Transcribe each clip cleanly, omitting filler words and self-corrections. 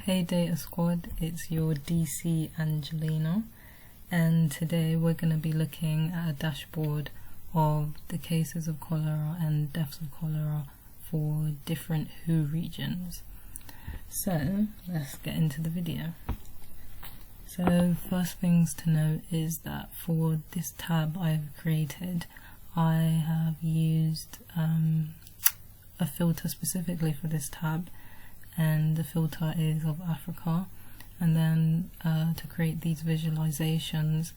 Hey Data Squad, it's your DC Angelina, and today we're going to be looking at a dashboard of the cases of cholera and deaths of cholera for different WHO regions. So let's get into the video. So first things to note is that for this tab I've created, I have used a filter specifically for this tab, and the filter is of Africa. And then to create these visualizations,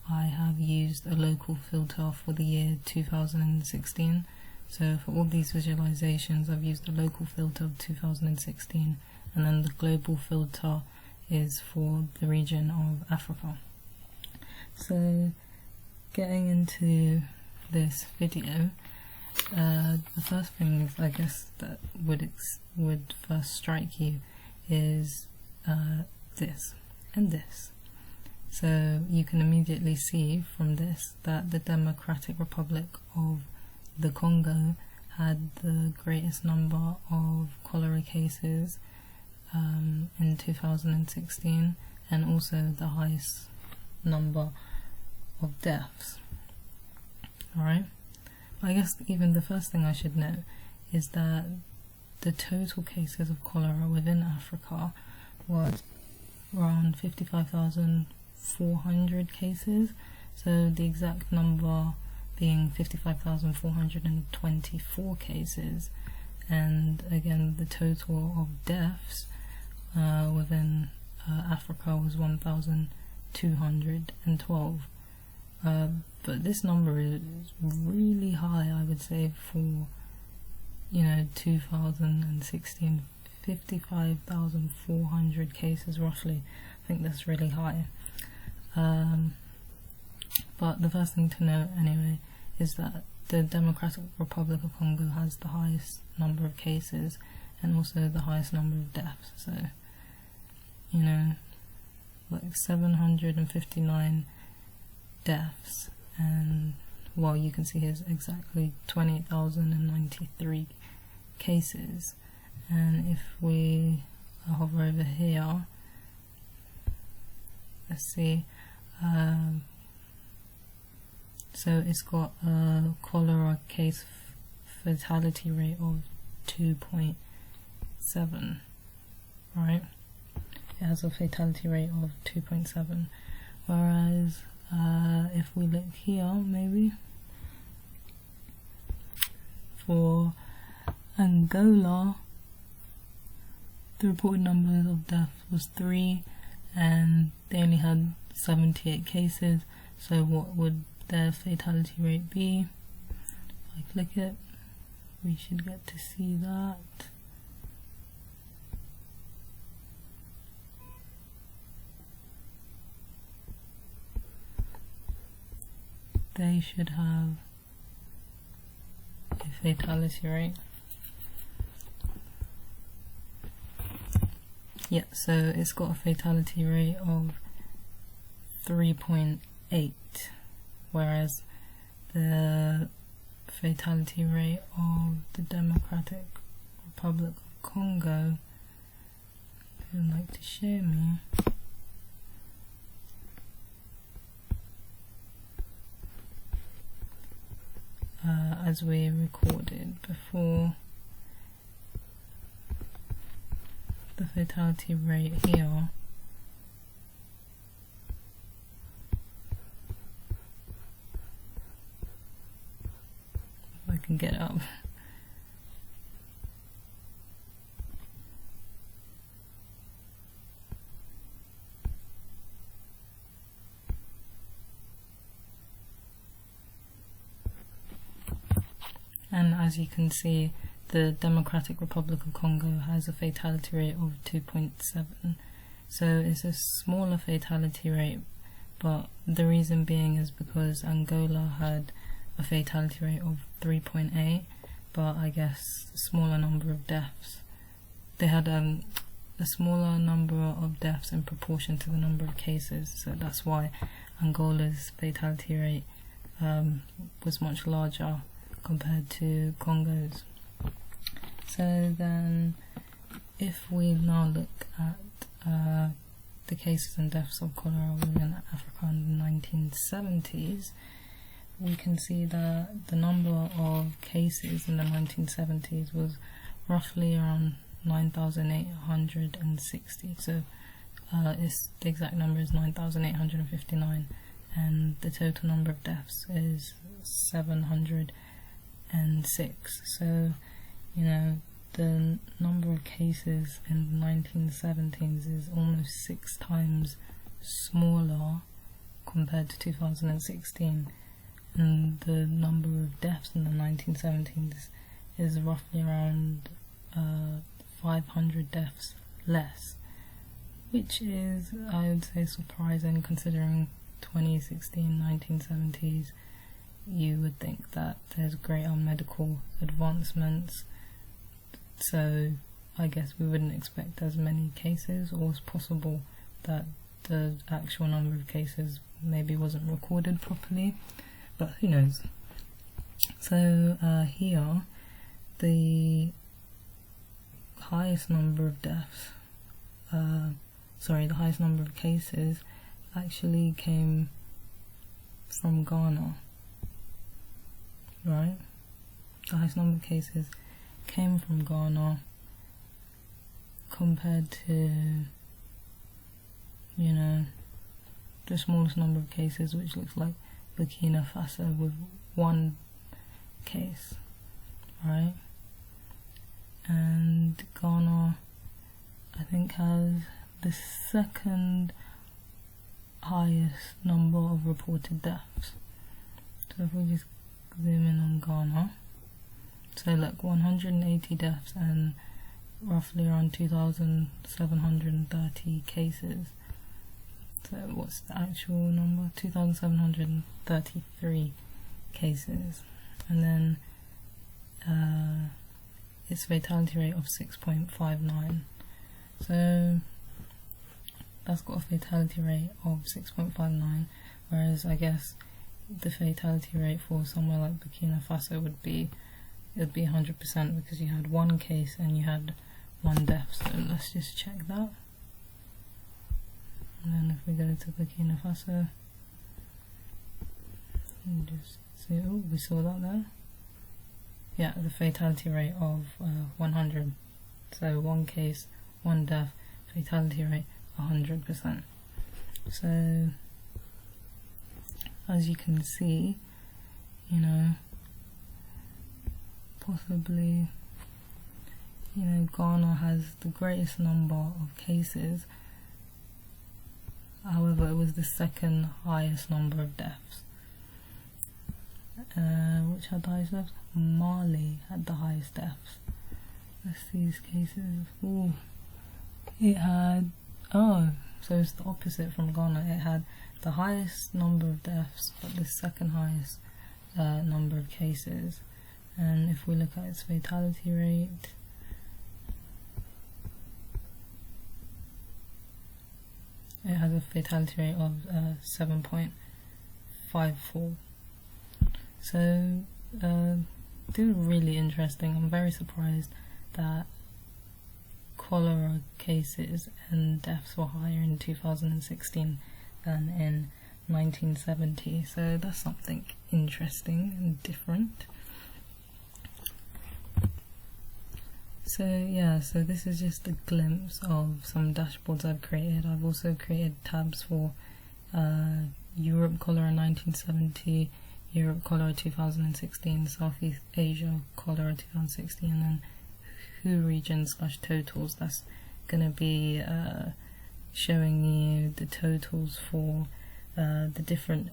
I have used a local filter for the year 2016. So for all these visualizations I've used a local filter of 2016, and then the global filter is for the region of Africa. So getting into this video, the first thing I guess that would first strike you is this and this. So you can immediately see from this that the Democratic Republic of the Congo had the greatest number of cholera cases in 2016, and also the highest number of deaths. Alright, I guess even the first thing I should note is that the total cases of cholera within Africa was around 55,400 cases, so the exact number being 55,424 cases. And again, the total of deaths within Africa was 1,212. But this number is really high, I would say, for 2016, 55,400 cases roughly. I think that's really high. But the first thing to note anyway is that the Democratic Republic of Congo has the highest number of cases and also the highest number of deaths. So, like 759 deaths, and you can see here's exactly 28,093 cases. And if we hover over here, let's see, so it's got a cholera case fatality rate of 2.7, right? It has a fatality rate of 2.7, whereas if we look here, maybe for Angola, the reported numbers of deaths was 3, and they only had 78 cases. So what would their fatality rate be? If I click it, we should get to see that. They should have a fatality rate. Yeah, so it's got a fatality rate of 3.8, whereas the fatality rate of the Democratic Republic of Congo, if you'd like to share me, as we recorded before, the fatality rate here if I can get up, and as you can see, the Democratic Republic of Congo has a fatality rate of 2.7, so it's a smaller fatality rate, but the reason being is because Angola had a fatality rate of 3.8, but I guess a smaller number of deaths. They had a smaller number of deaths in proportion to the number of cases, so that's why Angola's fatality rate was much larger compared to Congo's. So then if we now look at the cases and deaths of cholera within Africa in the 1970s, we can see that the number of cases in the 1970s was roughly around 9,860. So the exact number is 9,859, and the total number of deaths is 706. So, you know, the number of cases in the 1970s is almost 6 times smaller compared to 2016, and the number of deaths in the 1970s is roughly around 500 deaths less, which is, I would say, surprising considering 2016, 1970s. You would think that there's greater medical advancements, so I guess we wouldn't expect as many cases, or it's possible that the actual number of cases maybe wasn't recorded properly, but who knows. So here, the highest number of deaths, the highest number of cases actually came from Ghana, right? The highest number of cases came from Ghana compared to, you know, the smallest number of cases, which looks like Burkina Faso with 1 case, right? And Ghana, I think, has the second highest number of reported deaths. So if we just zoom in on Ghana, so like 180 deaths and roughly around 2,730 cases. So what's the actual number? 2,733 cases. And then its fatality rate of 6.59. So that's got a fatality rate of 6.59, whereas I guess the fatality rate for somewhere like Burkina Faso would be 100%, because you had 1 case and you had 1 death. So let's just check that. And then if we go to Burkina Faso, and just see, oh, we saw that there. Yeah, the fatality rate of 100. So 1 case, 1 death, fatality rate 100%. So as you can see, you know, possibly, you know, Ghana has the greatest number of cases. However, it was the second highest number of deaths. Which had the highest deaths? Mali had the highest deaths. Let's see these cases. Ooh, it had, so it's the opposite from Ghana. It had the highest number of deaths, but the second highest number of cases. And if we look at its fatality rate, it has a fatality rate of 7.54. So, really interesting. I'm very surprised that cholera cases and deaths were higher in 2016 than in 1970. So that's something interesting and different. So yeah, so this is just a glimpse of some dashboards I've created. I've also created tabs for Europe cholera 1970, Europe cholera 2016, Southeast Asia cholera 2016, and then WHO region / totals. That's going to be showing you the totals for the different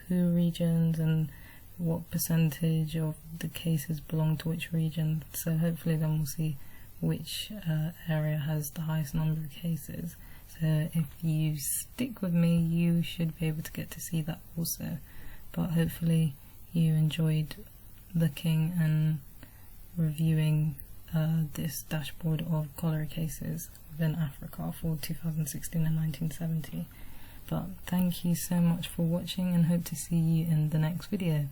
WHO regions and what percentage of the cases belong to which region. So hopefully then we'll see which area has the highest number of cases. So if you stick with me, you should be able to get to see that also. But hopefully you enjoyed looking and reviewing this dashboard of cholera cases within Africa for 2016 and 1970. But thank you so much for watching, and hope to see you in the next video.